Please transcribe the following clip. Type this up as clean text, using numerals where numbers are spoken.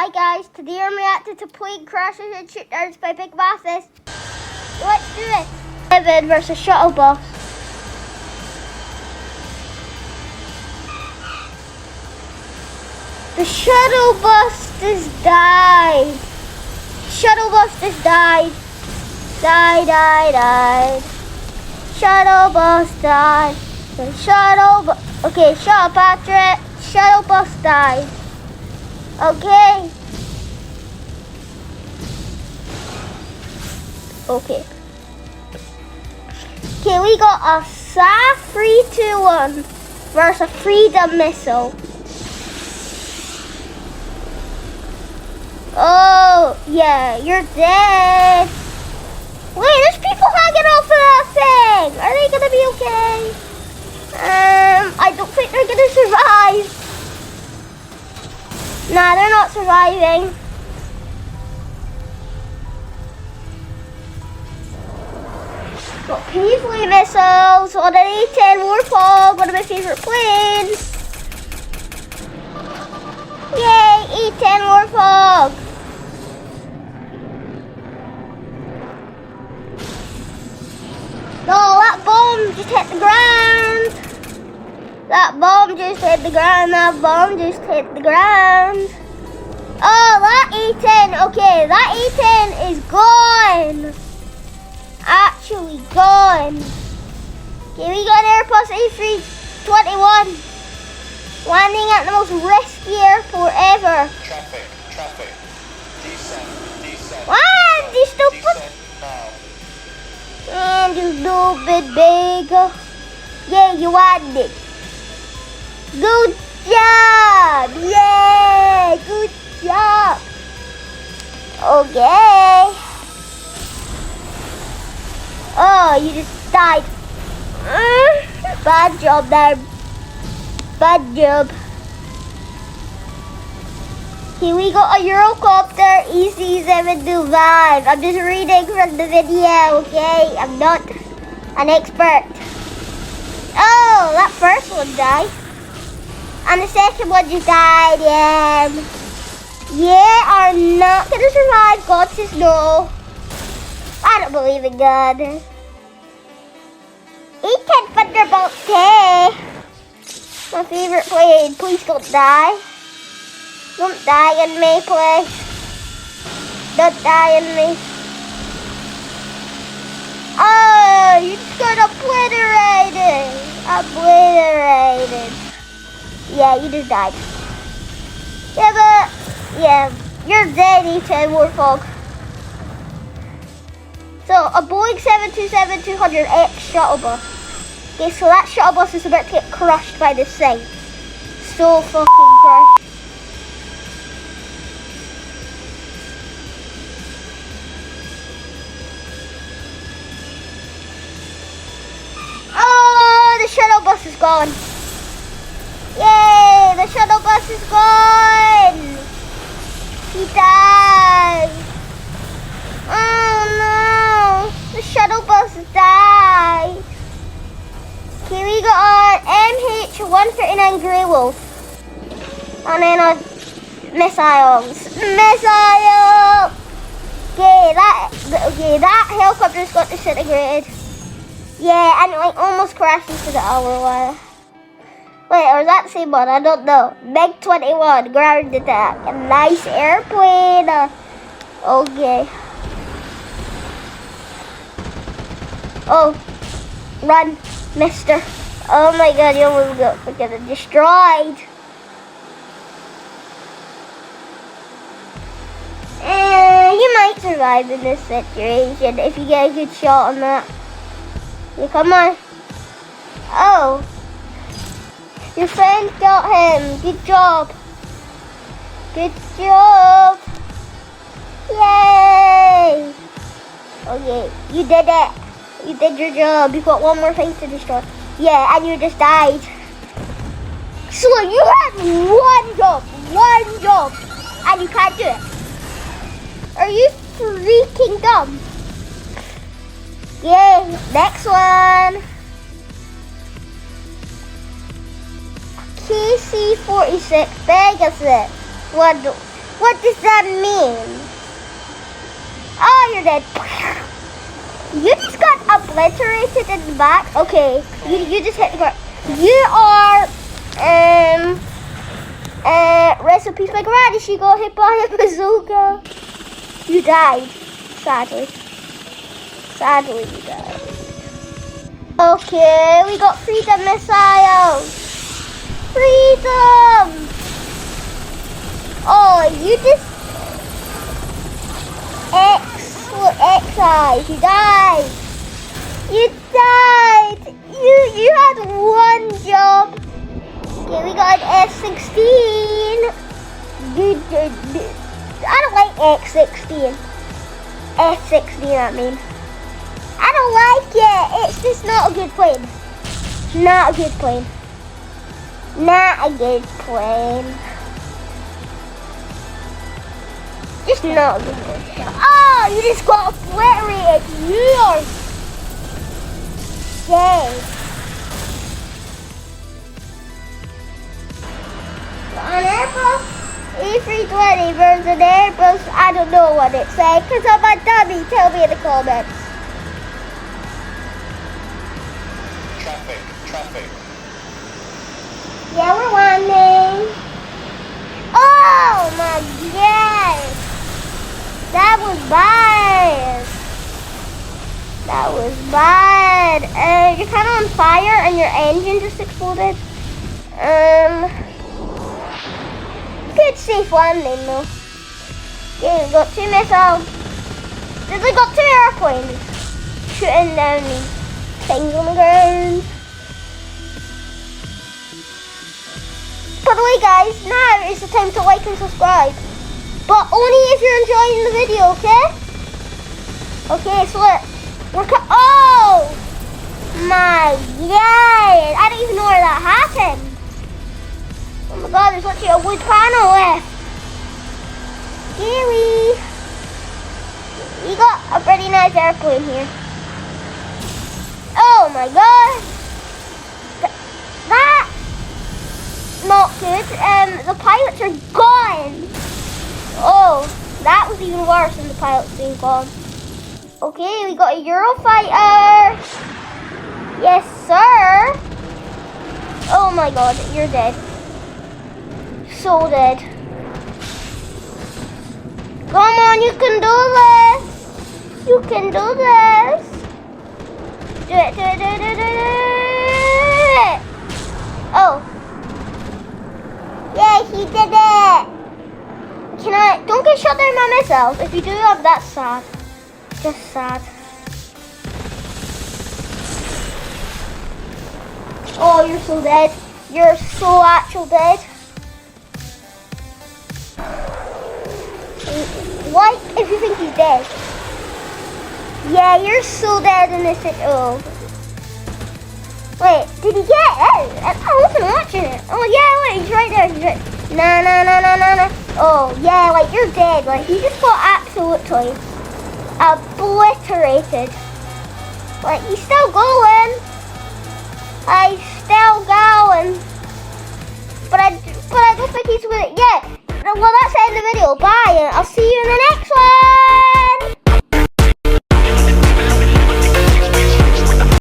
Hi guys, today I'm reacting to plane crashes and shootdowns by Big Mathis. Let's do it. Evan versus shuttle bus. The shuttle bus has died. Shuttle bus has died. Died. Shuttle bus died. The shuttle bus. Okay, shut up, Patrick. Shuttle bus died. Okay. Okay, we got a SA 321 versus a Freedom missile. Oh, yeah, you're dead. Wait, there's people hanging off of that thing. Are they gonna be okay? I don't think they're gonna survive. Nah, they're not surviving. Got Paisley missiles on an A-10 Warthog, one of my favorite planes. Yay, A-10 Warthog. No, that bomb just hit the ground. That bomb just hit the ground. Oh, that A-10, okay, that A-10 is gone. Actually gone. Okay, we got Airbus A321 landing at the most risky airport ever. Traffic. Descent. Land, you stupid. Descent now. And you stupid big. Yeah, you landed. Good job. Yeah, good job. Okay. Oh, you just died. Bad job there. Bad job. Okay, we got a Eurocopter EC725. I'm just reading from the video, okay? I'm not an expert. Oh, that first one died. And the second one just died, Yeah, are not gonna survive. God says no. I don't believe in God. A-10 Thunderbolt K. My favorite plane. Please don't die. Don't die on me, please. Don't die on me. Oh, you just got obliterated. Yeah, you just died. Yeah, but, yeah, you're dead, A-10 Warthog. So, a Boeing 727-200X shuttle bus. Okay, so that shuttle bus is about to get crushed by this thing. So fucking crushed. Oh, the shuttle bus is gone. Yay, the shuttle bus is gone. He died. Oh no, the shuttle bus died. Okay, we got our MH-139 Grey Wolf. And then our missiles. Okay, that helicopter's got disintegrated. Yeah, and it like almost crashed into the hour wire. Wait, or is that the same one? I don't know. MiG-21 ground attack. A nice airplane. Okay. Oh, run, mister. Oh my god, you almost got freaking destroyed. You might survive in this situation if you get a good shot on that. Yeah, come on. Oh, your friend got him. Good job. Yay. Okay, you did it. You did your job. You got one more thing to destroy. Yeah, and you just died. So you had one job, and you can't do it. Are you freaking dumb? Yay, next one. KC-46 Pegasus. What does that mean? Oh, you're dead. You just got obliterated in the back. Okay, you just hit the ground. You are, rest in peace, my granny. She got hit by a bazooka. You died, sadly. Sadly, you died. Okay, we got freedom missiles. Freedom! Oh, you just X-eyes. You died. You died. You had one job. Okay, we got an F-16. I don't like X-16. F-16, I mean. I don't like it. It's just not a good plane. Not a good plane. Not a good plane. Just not a good plane. Oh, you just got obliterated. You're dead. On Airbus A320 versus an Airbus, I don't know what it said because I'm a dummy. Tell me in the comments. Traffic. Yeah, we're landing. Oh my god. That was bad. That was bad. You're kind of on fire and your engine just exploded. Good safe landing though. Yeah, we got 2 missiles. We got 2 airplanes shooting down these things on the ground. By the way guys, now is the time to like and subscribe. But only if you're enjoying the video, okay? Okay, so we're oh my god! I don't even know where that happened. Oh my god, there's actually a wood panel left. Scary. We got a pretty nice airplane here. Oh my god. That's not good. The pilots are gone. Oh, that was even worse than the pilots being gone. Okay, we got a Eurofighter. Yes, sir. Oh my god, you're dead. So dead. Come on, you can do this. You can do this. Do it. Oh. Yeah, he did it. Don't get shot down by myself. If you do, that's sad. Just sad. Oh, you're so dead. You're so actual dead. What if you think he's dead? Yeah, you're so dead in this. Oh. Wait, did he get it? I wasn't watching it. Oh yeah, wait, he's right there. He's right. No. Oh yeah, like you're dead. Like he just got absolutely obliterated. Like he's still going. He's still going. But I don't think he's with it yet. Well, that's the end of the video. Bye, and I'll see you in the next one.